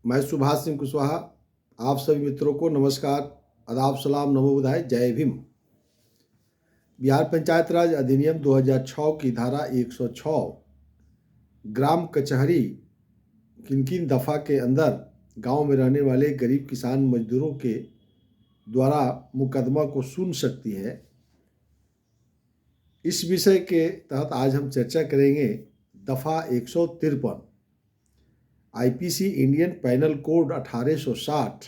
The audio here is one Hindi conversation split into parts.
मैं सुभाष सिंह कुशवाहा। आप सभी मित्रों को नमस्कार, आदाब, सलाम, नमो बुधाय, जय भीम। बिहार पंचायत राज अधिनियम 2006 की धारा 106 ग्राम कचहरी किन किन दफ़ा के अंदर गांव में रहने वाले गरीब किसान मजदूरों के द्वारा मुकदमा को सुन सकती है, इस विषय के तहत आज हम चर्चा करेंगे। दफ़ा 153 आईपीसी इंडियन पैनल कोड 1860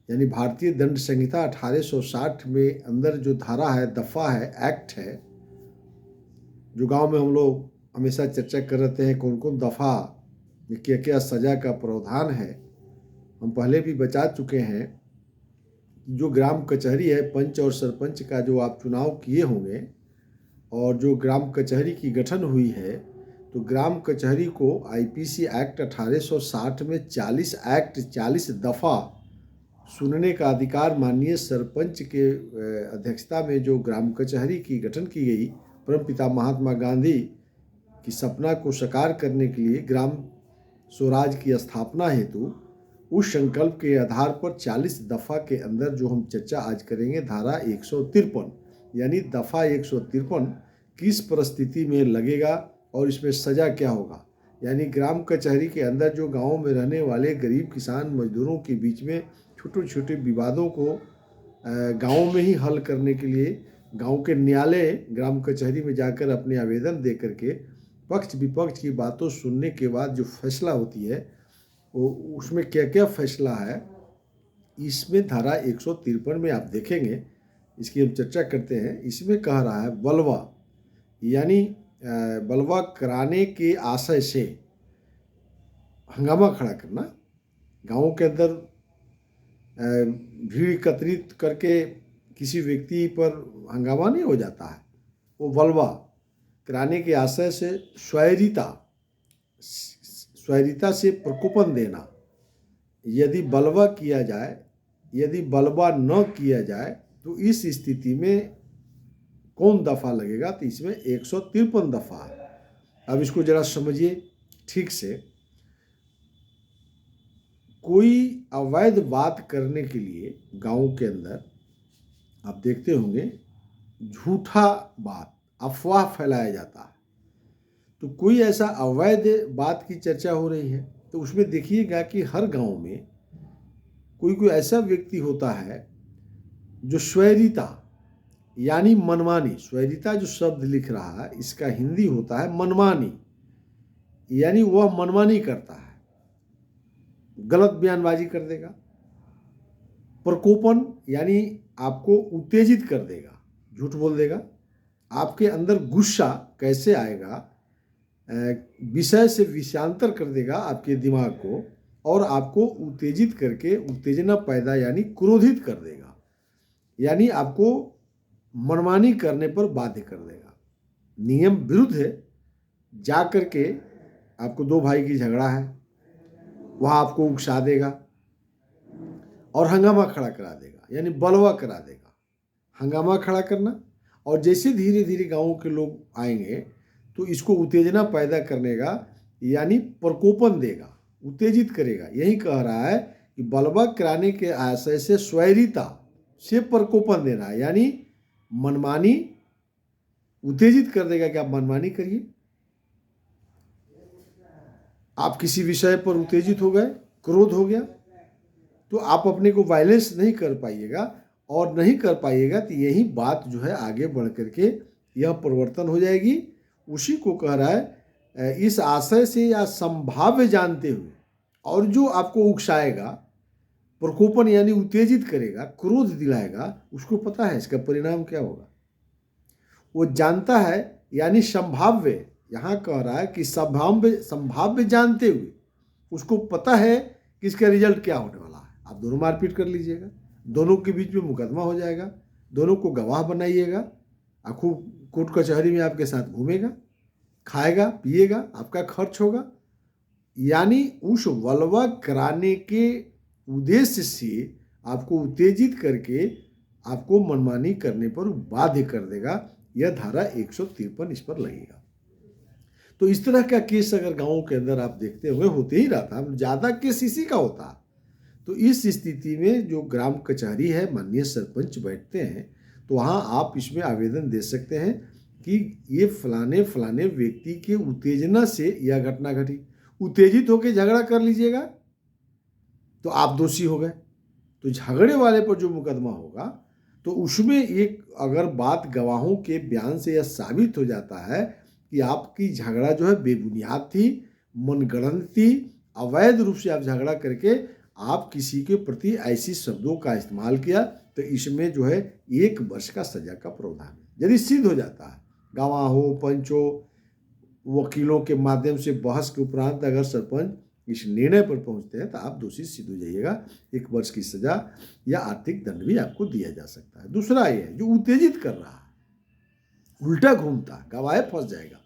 यानी भारतीय दंड संहिता 1860 में अंदर जो धारा है, दफ़ा है, एक्ट है, जो गांव में हम लोग हमेशा चर्चा कर रहे हैं कौन कौन दफ़ा में क्या क्या सज़ा का प्रावधान है, हम पहले भी बता चुके हैं। जो ग्राम कचहरी है, पंच और सरपंच का जो आप चुनाव किए होंगे और जो ग्राम कचहरी की गठन हुई है, तो ग्राम कचहरी को आईपीसी एक्ट 1860 में 40 एक्ट 40 दफ़ा सुनने का अधिकार माननीय सरपंच के अध्यक्षता में जो ग्राम कचहरी की गठन की गई, परमपिता महात्मा गांधी की सपना को साकार करने के लिए ग्राम स्वराज की स्थापना हेतु उस संकल्प के आधार पर 40 दफ़ा के अंदर जो हम चर्चा आज करेंगे, धारा 153 यानी दफ़ा 153 किस परिस्थिति में लगेगा और इसमें सज़ा क्या होगा। यानी ग्राम कचहरी के अंदर जो गाँव में रहने वाले गरीब किसान मजदूरों के बीच में छोटे छोटे विवादों को गाँव में ही हल करने के लिए गाँव के न्यायालय ग्राम कचहरी में जाकर अपने आवेदन दे करके पक्ष विपक्ष की बातों सुनने के बाद जो फैसला होती है, वो उसमें क्या क्या फैसला है, इसमें धारा 153 में आप देखेंगे। इसकी हम चर्चा करते हैं। इसमें कह रहा है बलवा यानी बलवा कराने के आशय से हंगामा खड़ा करना। गाँव के अंदर भीड़ एकत्रित करके किसी व्यक्ति पर हंगामा नहीं हो जाता है, वो बलवा कराने के आशय से स्वैरिता से प्रकोपन देना। यदि बलवा किया जाए, यदि बलवा न किया जाए तो इस स्थिति में कौन दफ़ा लगेगा, तो इसमें 153 दफ़ा है। अब इसको जरा समझिए ठीक से। कोई अवैध बात करने के लिए गाँव के अंदर आप देखते होंगे झूठा बात, अफवाह फैलाया जाता है। तो कोई ऐसा अवैध बात की चर्चा हो रही है तो उसमें देखिएगा कि हर गांव में कोई ऐसा व्यक्ति होता है जो स्वैरिता यानी मनमानी, स्वैरिता जो शब्द लिख रहा है इसका हिंदी होता है मनमानी, यानी वह मनमानी करता है, गलत बयानबाजी कर देगा। प्रकोपन यानी आपको उत्तेजित कर देगा, झूठ बोल देगा। आपके अंदर गुस्सा कैसे आएगा, विषय से विषयांतर कर देगा आपके दिमाग को और आपको उत्तेजित करके उत्तेजना पैदा यानी क्रोधित कर देगा, यानी आपको मनमानी करने पर बाध्य कर देगा। नियम विरुद्ध है, जा कर के आपको दो भाई की झगड़ा है, वहाँ आपको उकसा देगा और हंगामा खड़ा करा देगा, यानी बलवा करा देगा। हंगामा खड़ा करना, और जैसे धीरे धीरे गाँव के लोग आएंगे तो इसको उत्तेजना पैदा करने का यानी प्रकोपन देगा, उत्तेजित करेगा। यही कह रहा है कि बलवा कराने के आशय से स्वैरिता से प्रकोपन देना, यानी मनमानी, उत्तेजित कर देगा कि आप मनमानी करिए। आप किसी विषय पर उत्तेजित हो गए, क्रोध हो गया, तो आप अपने को वायलेंस नहीं कर पाइएगा, और नहीं कर पाइएगा तो यही बात जो है आगे बढ़ करके यह परिवर्तन हो जाएगी। उसी को कह रहा है इस आशय से या संभाव्य जानते हुए, और जो आपको उकसाएगा, प्रकोपन यानी उत्तेजित करेगा, क्रोध दिलाएगा, उसको पता है इसका परिणाम क्या होगा, वो जानता है। यानी संभाव्य, यहाँ कह रहा है कि संभाव्य जानते हुए उसको पता है कि इसका रिजल्ट क्या होने वाला है। आप दोनों मारपीट कर लीजिएगा, दोनों के बीच में मुकदमा हो जाएगा, दोनों को गवाह बनाइएगा, खूब कोर्ट कचहरी में आपके साथ घूमेगा, खाएगा पिएगा, आपका खर्च होगा। यानी उस बलवा कराने के उद्देश्य से आपको उत्तेजित करके आपको मनमानी करने पर बाध्य कर देगा। यह धारा 153 इस पर लगेगा। तो इस तरह का केस अगर गाँव के अंदर आप देखते हुए होते ही रहता, ज़्यादा केस इसी का होता। तो इस स्थिति में जो ग्राम कचहरी है, माननीय सरपंच बैठते हैं, तो वहाँ आप इसमें आवेदन दे सकते हैं कि ये फलाने फलाने व्यक्ति के उत्तेजना से यह घटना घटी। उत्तेजित होकर झगड़ा कर लीजिएगा तो आप दोषी हो गए। तो झगड़े वाले पर जो मुकदमा होगा तो उसमें एक अगर बात गवाहों के बयान से यह साबित हो जाता है कि आपकी झगड़ा जो है बेबुनियाद थी, मनगढ़ंत थी, अवैध रूप से आप झगड़ा करके आप किसी के प्रति ऐसी शब्दों का इस्तेमाल किया, तो इसमें जो है 1 वर्ष का सजा का प्रावधान है। यदि सिद्ध हो जाता है, गवाहों, पंचों, वकीलों के माध्यम से बहस के उपरांत अगर सरपंच इस निर्णय पर पहुंचते हैं तो आप दोषी सिद्ध हो जाइएगा। 1 वर्ष की सजा या आर्थिक दंड भी आपको दिया जा सकता है। दूसरा ये जो उत्तेजित कर रहा है, उल्टा घूमता, गवाह फंस जाएगा।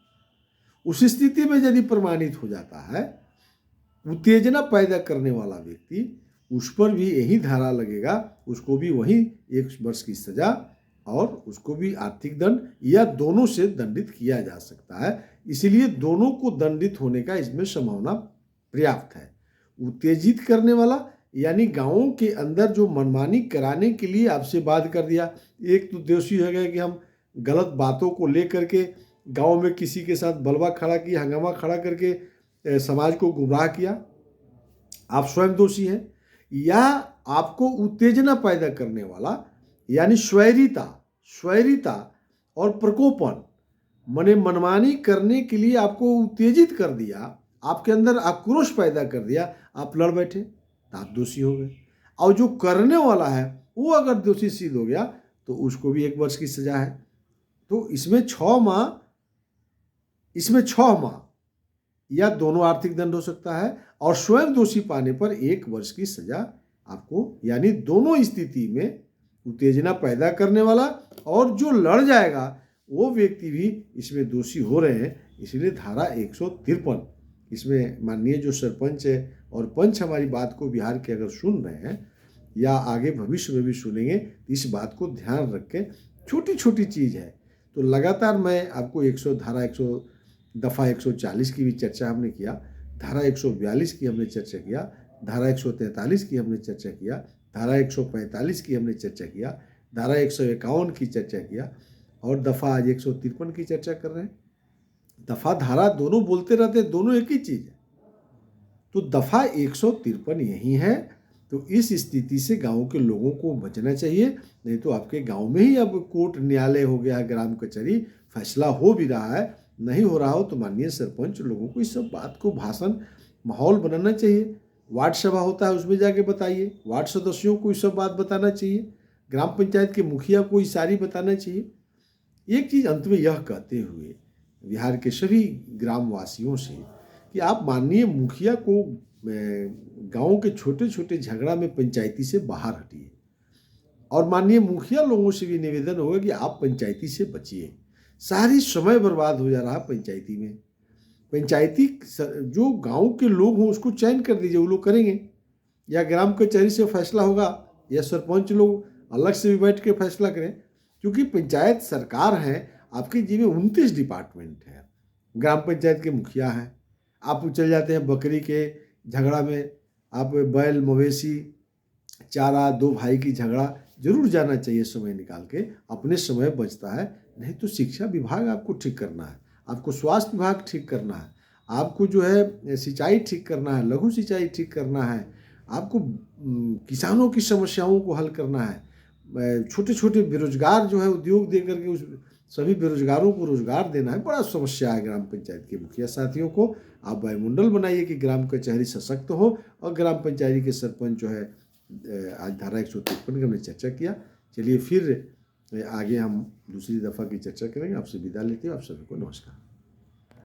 उस स्थिति में यदि प्रमाणित हो जाता है उत्तेजना पैदा करने वाला व्यक्ति, उस पर भी यही धारा लगेगा, उसको भी वही 1 वर्ष की सजा और उसको भी आर्थिक दंड या दोनों से दंडित किया जा सकता है। इसलिए दोनों को दंडित होने का इसमें संभावना पर्याप्त है। उत्तेजित करने वाला यानी गांवों के अंदर जो मनमानी कराने के लिए आपसे बात कर दिया, एक तो दोषी हो गया कि हम गलत बातों को लेकर के गांव में किसी के साथ बलवा खड़ा किया, हंगामा खड़ा करके समाज को गुमराह किया, आप स्वयं दोषी हैं। या आपको उत्तेजना पैदा करने वाला यानी स्वैरिता और प्रकोपन, मने मनमानी करने के लिए आपको उत्तेजित कर दिया, आपके अंदर आक्रोश पैदा कर दिया, आप लड़ बैठे तो आप दोषी हो गए। और जो करने वाला है वो अगर दोषी सिद्ध हो गया तो उसको भी 1 वर्ष की सजा है। तो इसमें 6 माह या दोनों आर्थिक दंड हो सकता है और स्वयं दोषी पाने पर 1 वर्ष की सजा आपको, यानी दोनों स्थिति में उत्तेजना पैदा करने वाला और जो लड़ जाएगा वो व्यक्ति भी इसमें दोषी हो रहे हैं। इसलिए धारा 153 इसमें माननीय जो सरपंच है और पंच हमारी बात को बिहार के अगर सुन रहे हैं या आगे भविष्य में भी सुनेंगे तो इस बात को ध्यान रख के, छोटी छोटी चीज़ है तो लगातार मैं आपको दफ़ा 140 की भी चर्चा हमने किया, धारा 142 की हमने चर्चा किया, धारा 143 की हमने चर्चा किया, धारा 145 की हमने चर्चा किया, धारा 151 की चर्चा किया और दफ़ा आज 153 की चर्चा कर रहे हैं। दफ़ा धारा दोनों बोलते रहते हैं, दोनों एक ही चीज़ है। तो दफ़ा 153 यही है। तो इस स्थिति से गांव के लोगों को बचना चाहिए, नहीं तो आपके गांव में ही अब कोर्ट न्यायालय हो गया है, ग्राम कचहरी, फैसला हो भी रहा है, नहीं हो रहा हो तो माननीय सरपंच लोगों को इस सब बात को भाषण माहौल बनाना चाहिए। वार्ड सभा होता है उसमें जाके बताइए, वार्ड सदस्यों को ये सब बात बताना चाहिए, ग्राम पंचायत के मुखिया को ये सारी बताना चाहिए। एक चीज़ अंत में यह कहते हुए बिहार के सभी ग्रामवासियों से कि आप माननीय मुखिया को गांव के छोटे छोटे झगड़ा में पंचायती से बाहर हटिए और माननीय मुखिया लोगों से भी निवेदन होगा कि आप पंचायती से बचिए। सारी समय बर्बाद हो जा रहा है पंचायती में। पंचायती जो गांव के लोग हों उसको चयन कर दीजिए, वो लोग करेंगे, या ग्राम कचहरी से फैसला होगा या सरपंच लोग अलग से भी बैठ के फैसला करें, क्योंकि पंचायत सरकार है, आपके जी में 29 डिपार्टमेंट है, ग्राम पंचायत के मुखिया हैं। आप चल जाते हैं बकरी के झगड़ा में, आप बैल मवेशी चारा 2 भाई की झगड़ा, जरूर जाना चाहिए समय निकाल के, अपने समय बचता है। नहीं तो शिक्षा विभाग आपको ठीक करना है, आपको स्वास्थ्य विभाग ठीक करना है, आपको जो है सिंचाई ठीक करना है, लघु सिंचाई ठीक करना है, आपको किसानों की समस्याओं को हल करना है, छोटे छोटे बेरोजगार जो है उद्योग दे करके उस सभी बेरोजगारों को रोजगार देना है। बड़ा समस्या है ग्राम पंचायत के मुखिया साथियों को। आप वायुमंडल बनाइए कि ग्राम कचहरी सशक्त हो और ग्राम पंचायती के सरपंच जो है आज धारा 153 की हमने चर्चा किया। चलिए फिर आगे हम दूसरी दफ़ा की चर्चा करेंगे। आपसे विदा लेते हैं, आप सभी को नमस्कार।